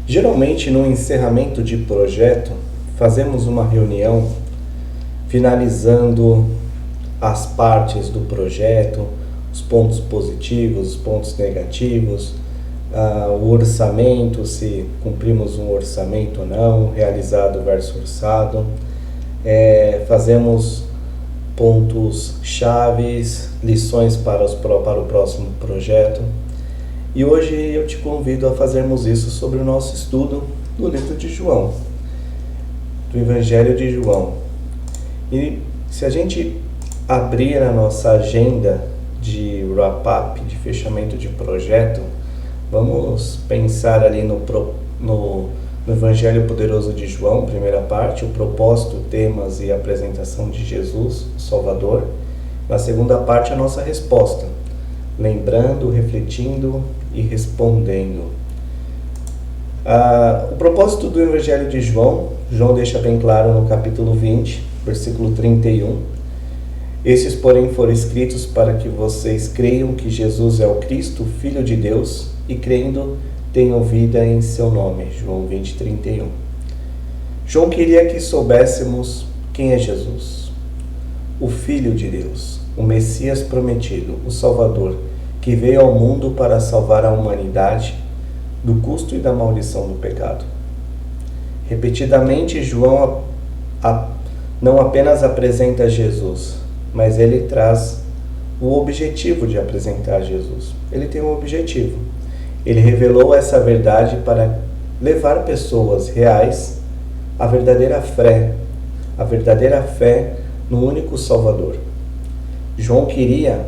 Geralmente, no encerramento de projeto, fazemos uma reunião finalizando as partes do projeto, os pontos positivos, os pontos negativos, o orçamento, se cumprimos um orçamento ou não, realizado versus orçado. Fazemos pontos chaves, lições para o próximo projeto. E hoje eu te convido a fazermos isso sobre o nosso estudo do livro de João, do Evangelho de João. E se a gente abrir a nossa agenda de wrap-up, de fechamento de projeto, vamos pensar ali no Evangelho Poderoso de João, primeira parte, o propósito, temas e apresentação de Jesus, o Salvador. Na segunda parte, a nossa resposta, lembrando, refletindo e respondendo. O propósito do Evangelho de João deixa bem claro no capítulo 20, versículo 31. Esses, porém, foram escritos para que vocês creiam que Jesus é o Cristo, Filho de Deus, e crendo, tenham vida em seu nome. João 20, 31. João queria que soubéssemos quem é Jesus, o Filho de Deus, o Messias prometido, o Salvador, que veio ao mundo para salvar a humanidade do custo e da maldição do pecado. Repetidamente, João não apenas apresenta Jesus, mas ele traz o objetivo de apresentar Jesus. Ele tem um objetivo. Ele revelou essa verdade para levar pessoas reais à verdadeira fé no único Salvador. João queria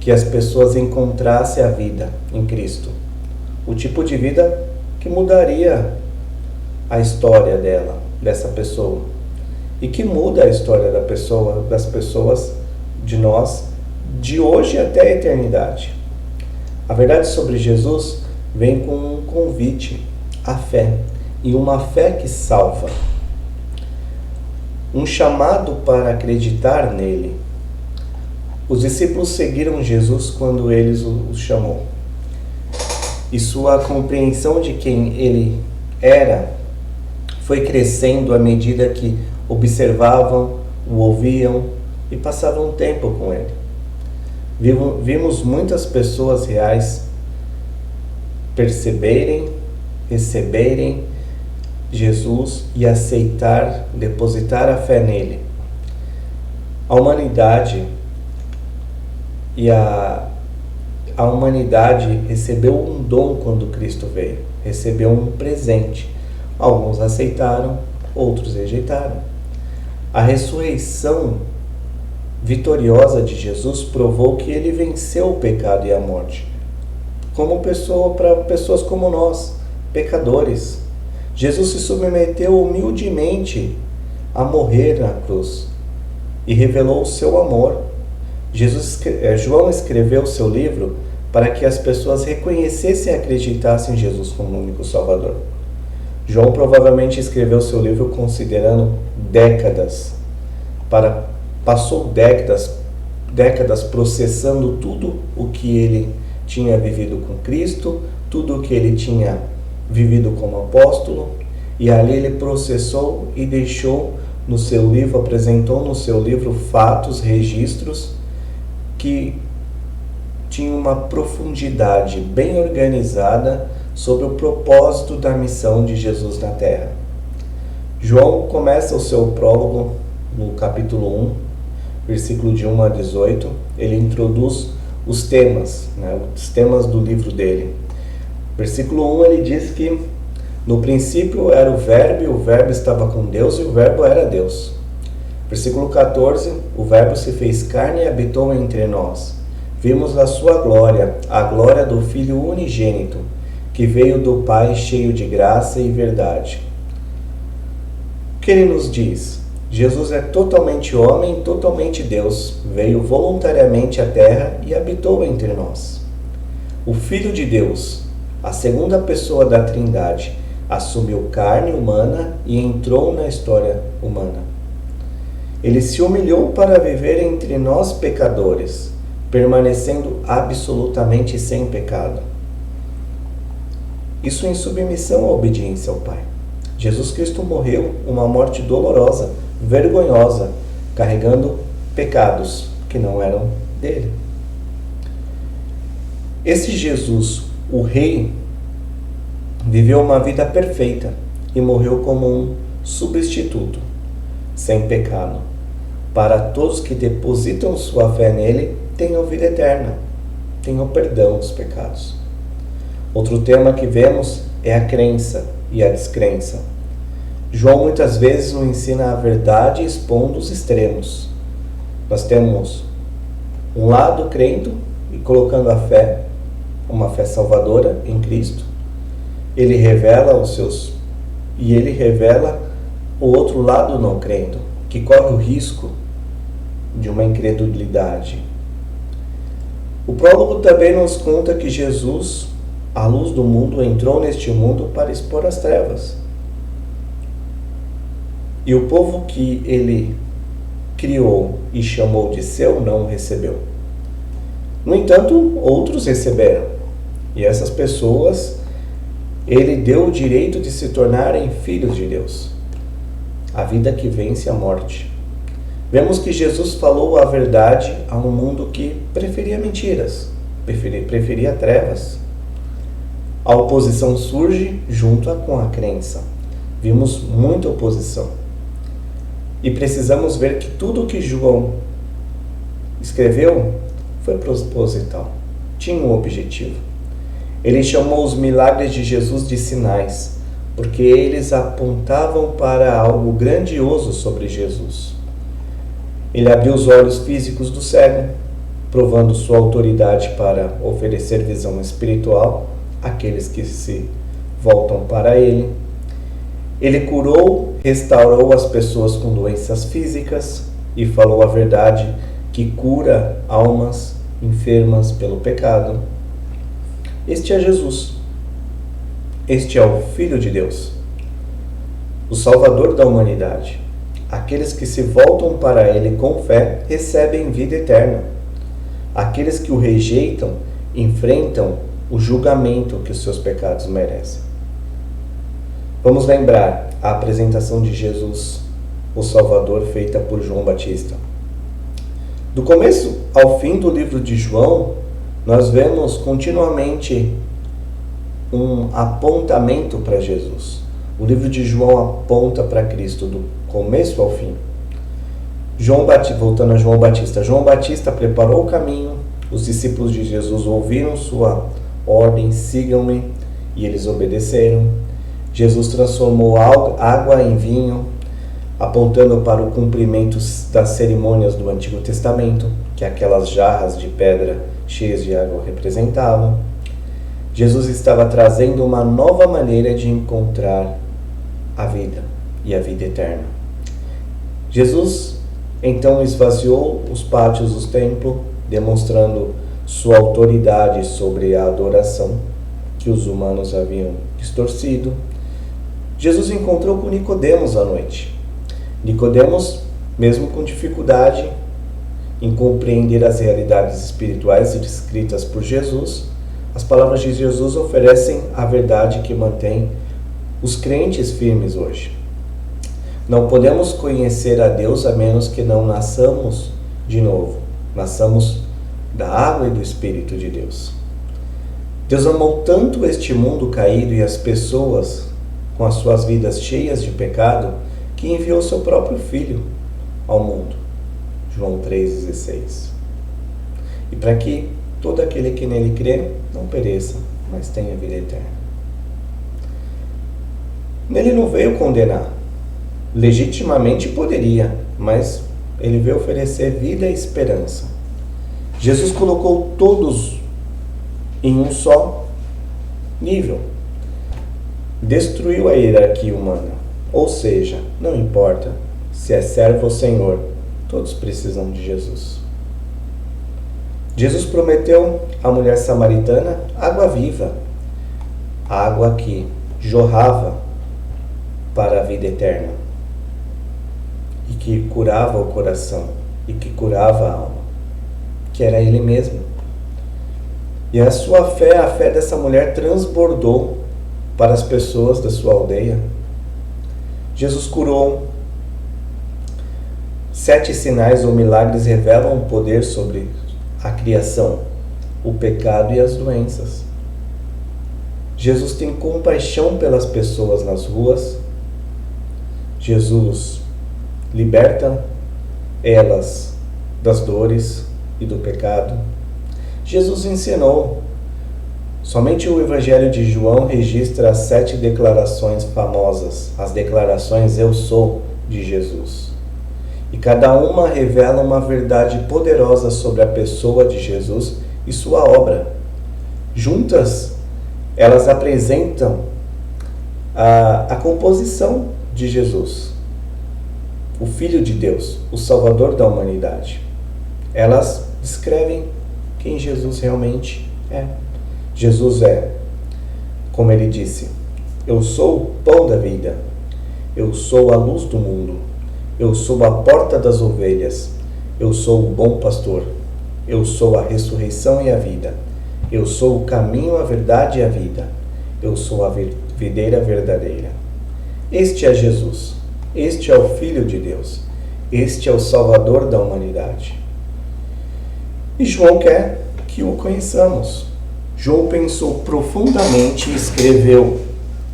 que as pessoas encontrassem a vida em Cristo, o tipo de vida que mudaria a história dessa pessoa, e que muda a história das pessoas, de nós, de hoje até a eternidade. A verdade sobre Jesus vem com um convite à fé, e uma fé que salva. Um chamado para acreditar nele. Os discípulos seguiram Jesus quando ele os chamou. E sua compreensão de quem ele era foi crescendo à medida que observavam, o ouviam e passavam tempo com ele. Vimos muitas pessoas reais perceberem, receberem Jesus e depositar a fé nele. A humanidade recebeu um dom quando Cristo veio, recebeu um presente. Alguns aceitaram, outros rejeitaram. A ressurreição vitoriosa de Jesus provou que ele venceu o pecado e a morte, para pessoas como nós, pecadores. Jesus se submeteu humildemente a morrer na cruz e revelou o seu amor. João escreveu seu livro para que as pessoas reconhecessem e acreditassem em Jesus como o único Salvador. João provavelmente escreveu seu livro considerando passou décadas processando tudo o que ele tinha vivido com Cristo, tudo o que ele tinha vivido como apóstolo, e ali ele processou e apresentou no seu livro fatos, registros que tinham uma profundidade bem organizada sobre o propósito da missão de Jesus na Terra. João começa o seu prólogo no capítulo 1, versículo de 1 a 18. Ele introduz os temas do livro dele. Versículo 1, ele diz que no princípio era o Verbo, e o Verbo estava com Deus, e o Verbo era Deus. Versículo 14, o Verbo se fez carne e habitou entre nós. Vimos a sua glória, a glória do Filho unigênito, que veio do Pai cheio de graça e verdade. O que ele nos diz? Jesus é totalmente homem, totalmente Deus, veio voluntariamente à terra e habitou entre nós. O Filho de Deus, a segunda pessoa da Trindade, assumiu carne humana e entrou na história humana. Ele se humilhou para viver entre nós pecadores, permanecendo absolutamente sem pecado. Isso em submissão à obediência ao Pai. Jesus Cristo morreu uma morte dolorosa, vergonhosa, carregando pecados que não eram dele. Esse Jesus, o Rei, viveu uma vida perfeita e morreu como um substituto, sem pecado, para todos que depositam sua fé nele, tenham vida eterna, tenham perdão dos pecados. Outro tema que vemos é a crença e a descrença. João muitas vezes nos ensina a verdade expondo os extremos. Nós temos um lado crendo e colocando a fé, uma fé salvadora em Cristo. Ele revela o outro lado não crendo, que corre o risco de uma incredulidade. O prólogo também nos conta que Jesus, a luz do mundo, entrou neste mundo para expor as trevas. E o povo que ele criou e chamou de seu não o recebeu. No entanto, outros receberam. E essas pessoas, ele deu o direito de se tornarem filhos de Deus. A vida que vence a morte. Vemos que Jesus falou a verdade a um mundo que preferia mentiras, preferia trevas. A oposição surge junto com a crença. Vimos muita oposição. E precisamos ver que tudo o que João escreveu foi proposital. Tinha um objetivo. Ele chamou os milagres de Jesus de sinais, porque eles apontavam para algo grandioso sobre Jesus. Ele abriu os olhos físicos do cego, provando sua autoridade para oferecer visão espiritual àqueles que se voltam para ele. Ele curou, restaurou as pessoas com doenças físicas e falou a verdade que cura almas enfermas pelo pecado. Este é Jesus. Este é o Filho de Deus, o Salvador da humanidade. Aqueles que se voltam para ele com fé recebem vida eterna. Aqueles que o rejeitam enfrentam o julgamento que os seus pecados merecem. Vamos lembrar a apresentação de Jesus, o Salvador, feita por João Batista. Do começo ao fim do livro de João, nós vemos continuamente um apontamento para Jesus. O livro de João aponta para Cristo do começo ao fim. Voltando a João Batista. João Batista preparou o caminho, os discípulos de Jesus ouviram sua ordem, sigam-me, e eles obedeceram. Jesus transformou água em vinho, apontando para o cumprimento das cerimônias do Antigo Testamento, que aquelas jarras de pedra cheias de água representavam. Jesus estava trazendo uma nova maneira de encontrar a vida e a vida eterna. Jesus então esvaziou os pátios do templo, demonstrando sua autoridade sobre a adoração que os humanos haviam distorcido. Jesus encontrou com Nicodemos à noite. Nicodemos, mesmo com dificuldade em compreender as realidades espirituais descritas por Jesus, as palavras de Jesus oferecem a verdade que mantém os crentes firmes hoje. Não podemos conhecer a Deus a menos que não nasçamos de novo. Nasçamos da água e do Espírito de Deus. Deus amou tanto este mundo caído e as pessoas com as suas vidas cheias de pecado, que enviou seu próprio Filho ao mundo. João 3,16. E para que todo aquele que nele crê não pereça, mas tenha vida eterna. Ele não veio condenar. Legitimamente poderia, mas ele veio oferecer vida e esperança. Jesus colocou todos em um só nível. Destruiu a hierarquia humana. Ou seja, não importa se é servo ou senhor, todos precisam de Jesus. Jesus prometeu à mulher samaritana água viva, água que jorrava para a vida eterna e que curava o coração e que curava a alma, que era Ele mesmo. E a sua fé, a fé dessa mulher transbordou para as pessoas da sua aldeia. Jesus curou. 7 sinais ou milagres revelam o poder sobre a criação, o pecado e as doenças. Jesus tem compaixão pelas pessoas nas ruas. Jesus liberta elas das dores e do pecado. Jesus ensinou. Somente o Evangelho de João registra as 7 declarações famosas, as declarações "Eu sou" de Jesus. E cada uma revela uma verdade poderosa sobre a pessoa de Jesus e sua obra. Juntas, elas apresentam a composição de Jesus, o Filho de Deus, o Salvador da humanidade. Elas descrevem quem Jesus realmente é. Jesus é, como ele disse, eu sou o pão da vida, eu sou a luz do mundo, eu sou a porta das ovelhas, eu sou o bom pastor, eu sou a ressurreição e a vida, eu sou o caminho, a verdade e a vida, eu sou a videira verdadeira. Este é Jesus, este é o Filho de Deus, este é o Salvador da humanidade. E João quer que o conheçamos. João pensou profundamente e escreveu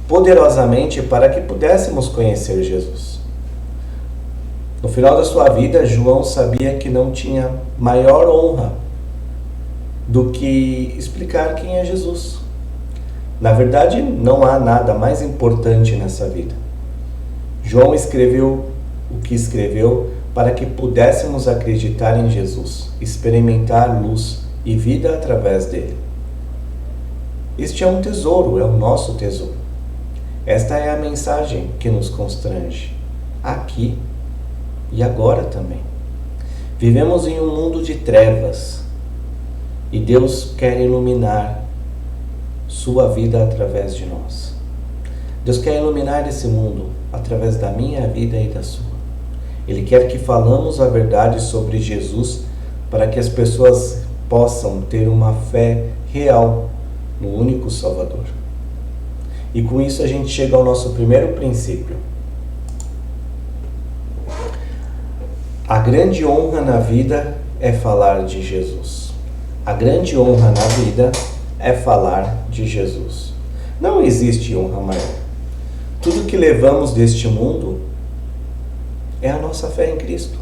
poderosamente para que pudéssemos conhecer Jesus. No final da sua vida, João sabia que não tinha maior honra do que explicar quem é Jesus. Na verdade, não há nada mais importante nessa vida. João escreveu o que escreveu para que pudéssemos acreditar em Jesus, experimentar luz e vida através dele. Este é um tesouro, é o nosso tesouro. Esta é a mensagem que nos constrange, aqui e agora também. Vivemos em um mundo de trevas e Deus quer iluminar sua vida através de nós. Deus quer iluminar esse mundo através da minha vida e da sua. Ele quer que falamos a verdade sobre Jesus para que as pessoas possam ter uma fé real no único Salvador. E com isso a gente chega ao nosso primeiro princípio. A grande honra na vida é falar de Jesus. A grande honra na vida é falar de Jesus. Não existe honra maior. Tudo que levamos deste mundo é a nossa fé em Cristo.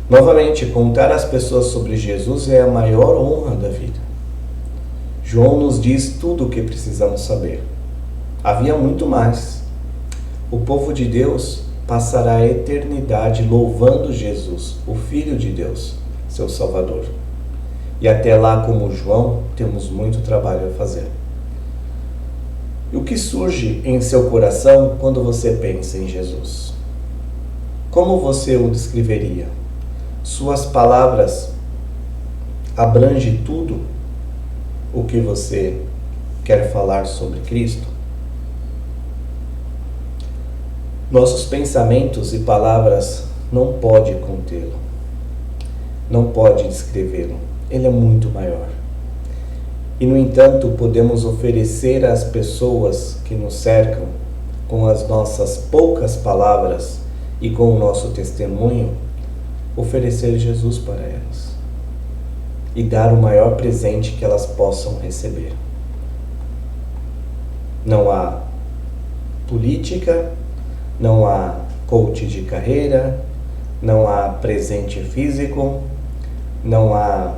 Novamente, contar às pessoas sobre Jesus é a maior honra da vida. João nos diz tudo o que precisamos saber. Havia muito mais. O povo de Deus passará a eternidade louvando Jesus, o Filho de Deus, seu Salvador. E até lá, como João, temos muito trabalho a fazer. E o que surge em seu coração quando você pensa em Jesus? Como você o descreveria? Suas palavras abrangem tudo o que você quer falar sobre Cristo? Nossos pensamentos e palavras não podem contê-lo, não pode descrevê-lo. Ele é muito maior. E, no entanto, podemos oferecer às pessoas que nos cercam, com as nossas poucas palavras e com o nosso testemunho, oferecer Jesus para elas e dar o maior presente que elas possam receber. Não há política, não há coach de carreira, não há presente físico, não há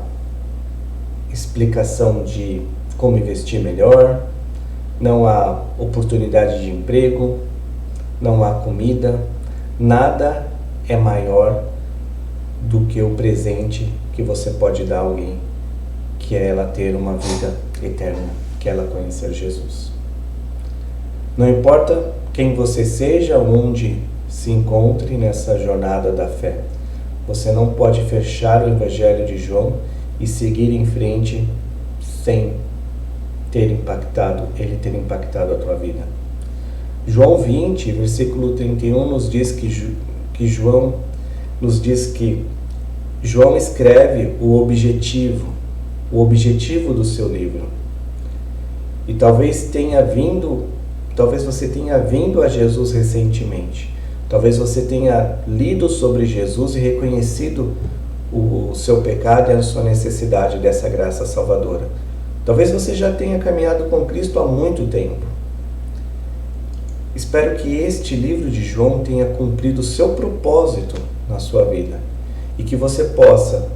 explicação de como investir melhor, não há oportunidade de emprego, não há comida, nada é maior do que o presente que você pode dar a alguém, que é ela ter uma vida eterna, que é ela conhecer Jesus. Não importa quem você seja, onde se encontre nessa jornada da fé, você não pode fechar o Evangelho de João e seguir em frente sem ele ter impactado a tua vida. João 20, versículo 31 nos diz que João escreve o objetivo do seu livro. E talvez você tenha vindo a Jesus recentemente. Talvez você tenha lido sobre Jesus e reconhecido o seu pecado e a sua necessidade dessa graça salvadora. Talvez você já tenha caminhado com Cristo há muito tempo. Espero que este livro de João tenha cumprido o seu propósito na sua vida e que você possa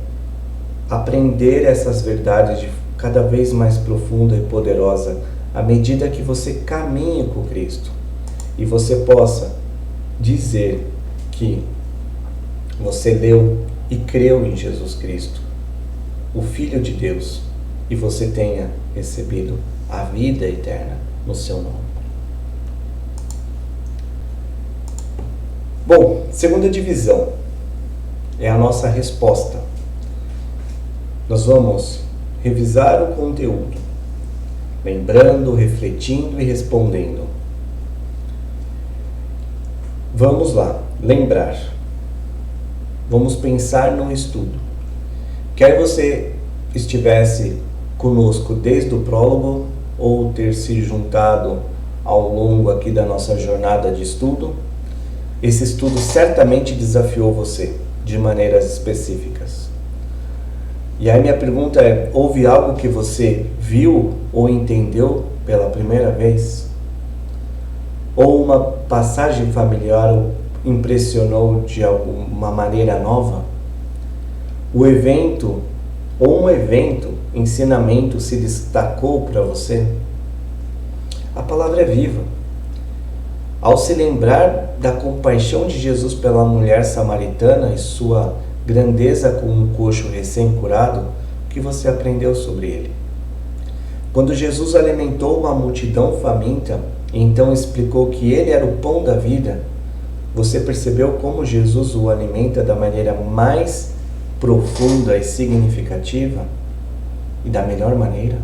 aprender essas verdades de cada vez mais profunda e poderosa à medida que você caminhe com Cristo e você possa dizer que você leu e creu em Jesus Cristo, o Filho de Deus, e você tenha recebido a vida eterna no seu nome. Bom, segunda divisão é a nossa resposta. Nós vamos revisar o conteúdo, lembrando, refletindo e respondendo. Vamos lá, lembrar. Vamos pensar no estudo. Quer você estivesse conosco desde o prólogo ou ter se juntado ao longo aqui da nossa jornada de estudo, esse estudo certamente desafiou você de maneiras específicas. E aí minha pergunta é, houve algo que você viu ou entendeu pela primeira vez? Ou uma passagem familiar o impressionou de alguma maneira nova? Um evento, ensinamento se destacou para você? A palavra é viva. Ao se lembrar da compaixão de Jesus pela mulher samaritana e sua grandeza com um coxo recém-curado, o que você aprendeu sobre ele? Quando Jesus alimentou uma multidão faminta e então explicou que ele era o pão da vida, você percebeu como Jesus o alimenta da maneira mais profunda e significativa e da melhor maneira?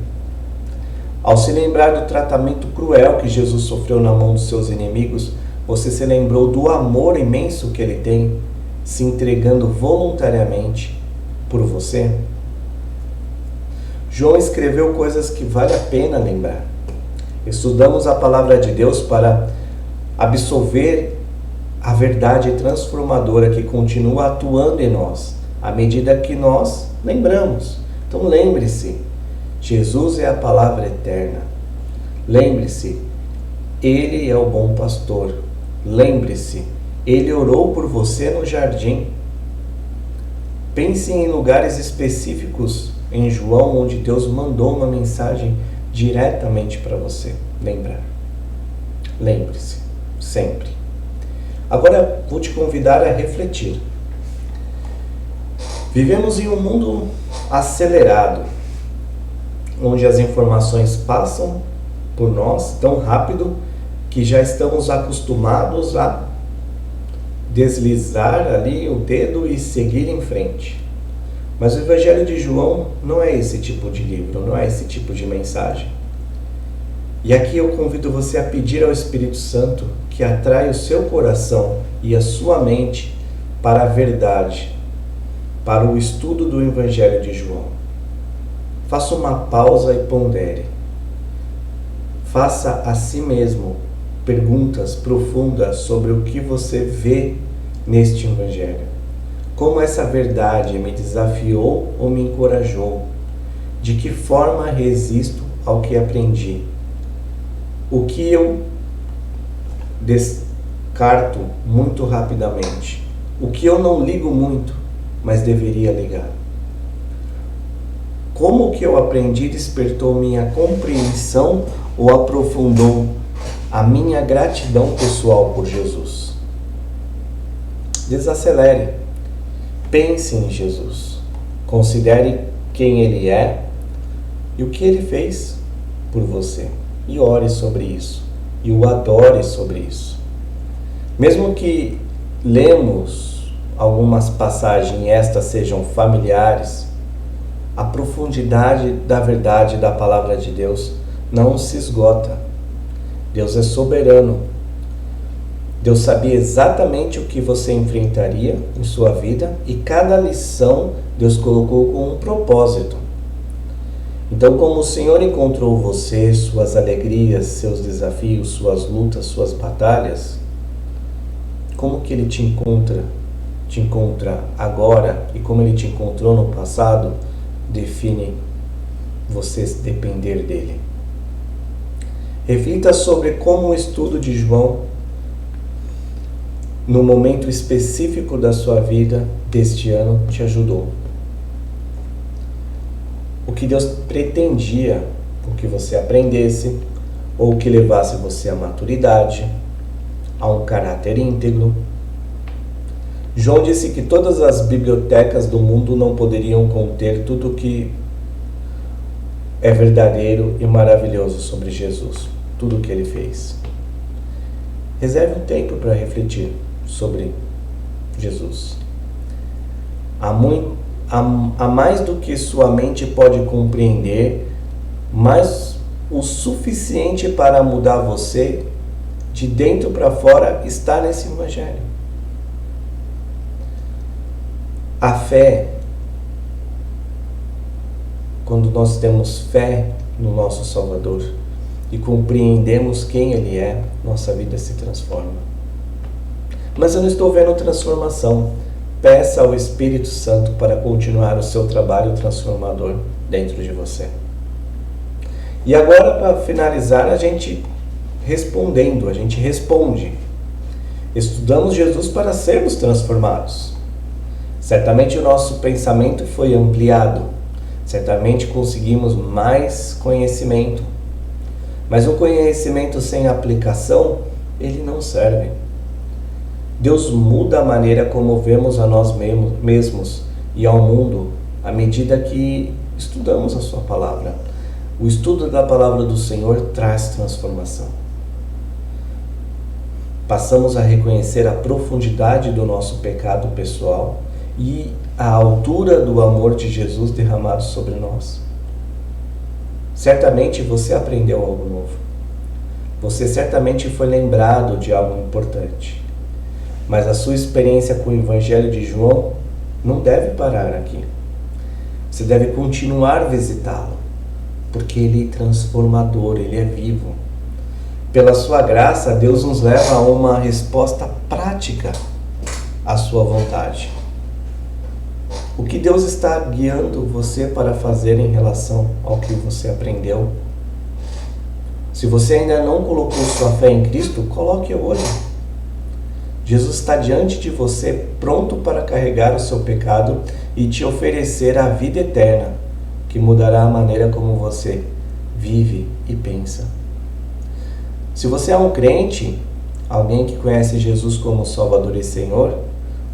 Ao se lembrar do tratamento cruel que Jesus sofreu na mão dos seus inimigos, você se lembrou do amor imenso que ele tem, se entregando voluntariamente por você? João escreveu coisas que vale a pena lembrar. Estudamos a palavra de Deus para absolver a verdade transformadora que continua atuando em nós, à medida que nós lembramos. Então lembre-se, Jesus é a palavra eterna. Lembre-se, Ele é o bom pastor. Lembre-se, Ele orou por você no jardim. Pense em lugares específicos em João onde Deus mandou uma mensagem diretamente para você lembrar. Lembre-se, sempre. Agora vou te convidar a refletir. Vivemos em um mundo acelerado, onde as informações passam por nós tão rápido que já estamos acostumados a deslizar ali o dedo e seguir em frente. Mas o Evangelho de João não é esse tipo de livro, não é esse tipo de mensagem. E aqui eu convido você a pedir ao Espírito Santo que atrai o seu coração e a sua mente para a verdade, para o estudo do Evangelho de João. Faça uma pausa e pondere. Faça a si mesmo perguntas profundas sobre o que você vê neste Evangelho. Como essa verdade me desafiou ou me encorajou? De que forma resisto ao que aprendi? O que eu descarto muito rapidamente? O que eu não ligo muito, mas deveria ligar? Como o que eu aprendi despertou minha compreensão ou aprofundou a minha gratidão pessoal por Jesus? Desacelere. Pense em Jesus. Considere quem Ele é e o que Ele fez por você. E ore sobre isso. E o adore sobre isso. Mesmo que lemos algumas passagens e estas sejam familiares, a profundidade da verdade da palavra de Deus não se esgota. Deus é soberano. Deus sabia exatamente o que você enfrentaria em sua vida e cada lição Deus colocou com um propósito. Então, como o Senhor encontrou você, suas alegrias, seus desafios, suas lutas, suas batalhas, como que Ele te encontra agora e como Ele te encontrou no passado, define você depender dEle. Reflita sobre como o estudo de João, no momento específico da sua vida deste ano, te ajudou. O que Deus pretendia que você aprendesse, ou que levasse você à maturidade, a um caráter íntegro. João disse que todas as bibliotecas do mundo não poderiam conter tudo o que é verdadeiro e maravilhoso sobre Jesus, tudo o que Ele fez. Reserve um tempo para refletir sobre Jesus. Há mais do que sua mente pode compreender, mas o suficiente para mudar você de dentro para fora está nesse Evangelho. A fé, quando nós temos fé no nosso Salvador e compreendemos quem Ele é, nossa vida se transforma. Mas eu não estou vendo transformação. Peça ao Espírito Santo para continuar o seu trabalho transformador dentro de você. E agora, para finalizar, a gente responde. Estudamos Jesus para sermos transformados. Certamente o nosso pensamento foi ampliado. Certamente conseguimos mais conhecimento. Mas o conhecimento sem aplicação, ele não serve. Deus muda a maneira como vemos a nós mesmos e ao mundo à medida que estudamos a sua palavra. O estudo da palavra do Senhor traz transformação. Passamos a reconhecer a profundidade do nosso pecado pessoal e a altura do amor de Jesus derramado sobre nós. Certamente você aprendeu algo novo. Você certamente foi lembrado de algo importante. Mas a sua experiência com o Evangelho de João não deve parar aqui. Você deve continuar a visitá-lo, porque ele é transformador, ele é vivo. Pela sua graça, Deus nos leva a uma resposta prática à sua vontade. O que Deus está guiando você para fazer em relação ao que você aprendeu? Se você ainda não colocou sua fé em Cristo, coloque hoje. Jesus está diante de você, pronto para carregar o seu pecado e te oferecer a vida eterna, que mudará a maneira como você vive e pensa. Se você é um crente, alguém que conhece Jesus como Salvador e Senhor,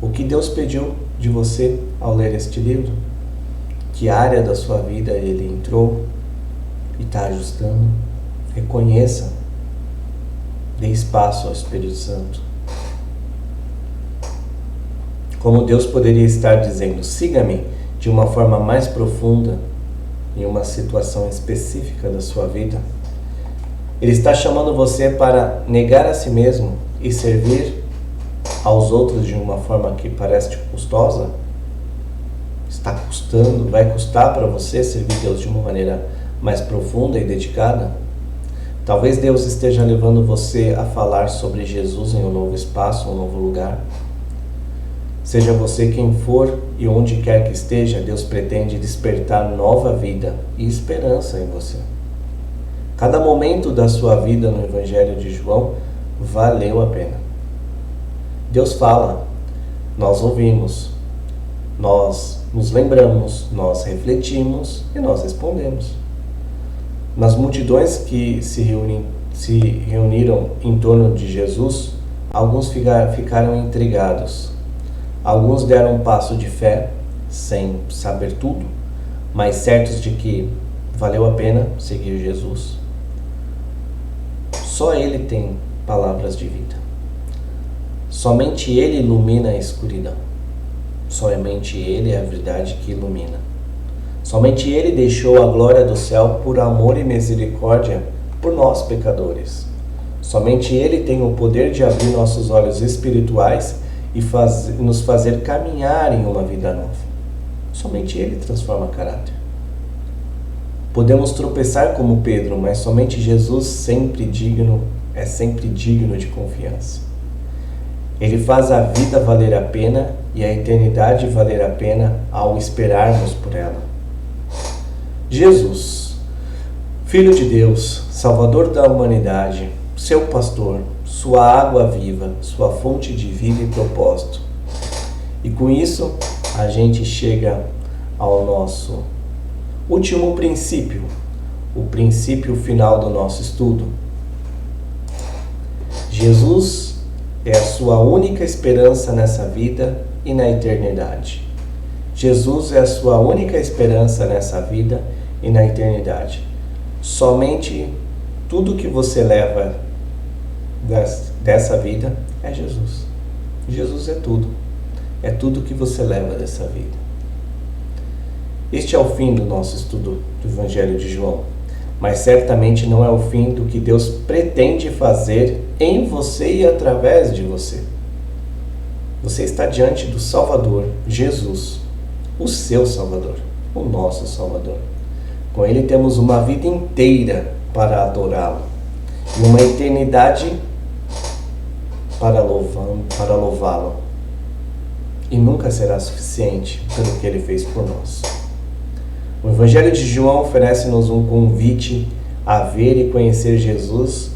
o que Deus pediu de você ao ler este livro? Que área da sua vida Ele entrou e está ajustando? Reconheça, dê espaço ao Espírito Santo. Como Deus poderia estar dizendo, siga-me de uma forma mais profunda em uma situação específica da sua vida? Ele está chamando você para negar a si mesmo e servir aos outros de uma forma que parece custosa? Está custando, vai custar para você servir Deus de uma maneira mais profunda e dedicada? Talvez Deus esteja levando você a falar sobre Jesus em um novo espaço, um novo lugar. Seja você quem for e onde quer que esteja, Deus pretende despertar nova vida e esperança em você. Cada momento da sua vida no Evangelho de João valeu a pena. Deus fala, nós ouvimos, nós nos lembramos, nós refletimos e nós respondemos. Nas multidões que se reuniram em torno de Jesus, alguns ficaram intrigados. Alguns deram um passo de fé, sem saber tudo, mas certos de que valeu a pena seguir Jesus. Só Ele tem palavras de vida. Somente Ele ilumina a escuridão. Somente Ele é a verdade que ilumina. Somente Ele deixou a glória do céu por amor e misericórdia por nós pecadores. Somente Ele tem o poder de abrir nossos olhos espirituais e nos fazer caminhar em uma vida nova. Somente Ele transforma caráter. Podemos tropeçar como Pedro, mas somente Jesus é sempre digno de confiança. Ele faz a vida valer a pena e a eternidade valer a pena ao esperarmos por ela. Jesus, Filho de Deus, Salvador da humanidade, seu pastor, sua água viva, sua fonte de vida e propósito. E com isso, a gente chega ao nosso último princípio, o princípio final do nosso estudo. Jesus é a sua única esperança nessa vida e na eternidade. Jesus é a sua única esperança nessa vida e na eternidade. Somente tudo que você leva dessa vida é Jesus. Jesus é tudo. É tudo que você leva dessa vida. Este é o fim do nosso estudo do Evangelho de João, mas certamente não é o fim do que Deus pretende fazer em você e através de você. Você está diante do Salvador, Jesus, o seu Salvador, o nosso Salvador. Com Ele temos uma vida inteira para adorá-lo e uma eternidade para louvá-lo. E nunca será suficiente pelo que Ele fez por nós. O Evangelho de João oferece-nos um convite a ver e conhecer Jesus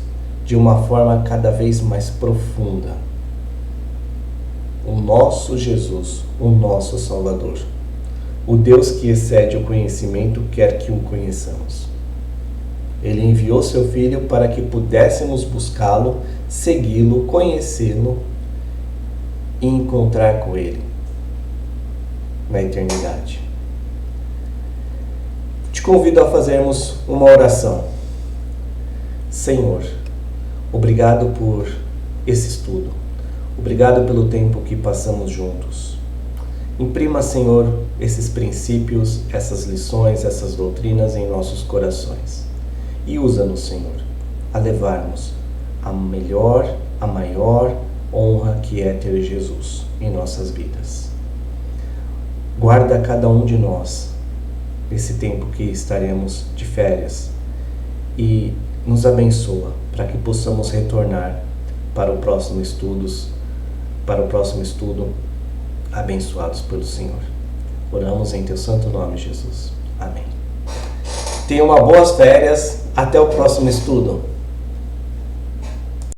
de uma forma cada vez mais profunda. O nosso Jesus, o nosso Salvador. O Deus que excede o conhecimento quer que o conheçamos. Ele enviou seu Filho para que pudéssemos buscá-lo, segui-lo, conhecê-lo e encontrar com Ele na eternidade. Te convido a fazermos uma oração. Senhor, obrigado por esse estudo. Obrigado pelo tempo que passamos juntos. Imprima, Senhor, esses princípios, essas lições, essas doutrinas em nossos corações. E usa-nos, Senhor, a levarmos a melhor, a maior honra que é ter Jesus em nossas vidas. Guarda cada um de nós esse tempo que estaremos de férias e nos abençoa para que possamos retornar para o próximo estudo abençoados pelo Senhor. Oramos em teu santo nome, Jesus. Amém. Tenha uma boas férias. Até o próximo estudo.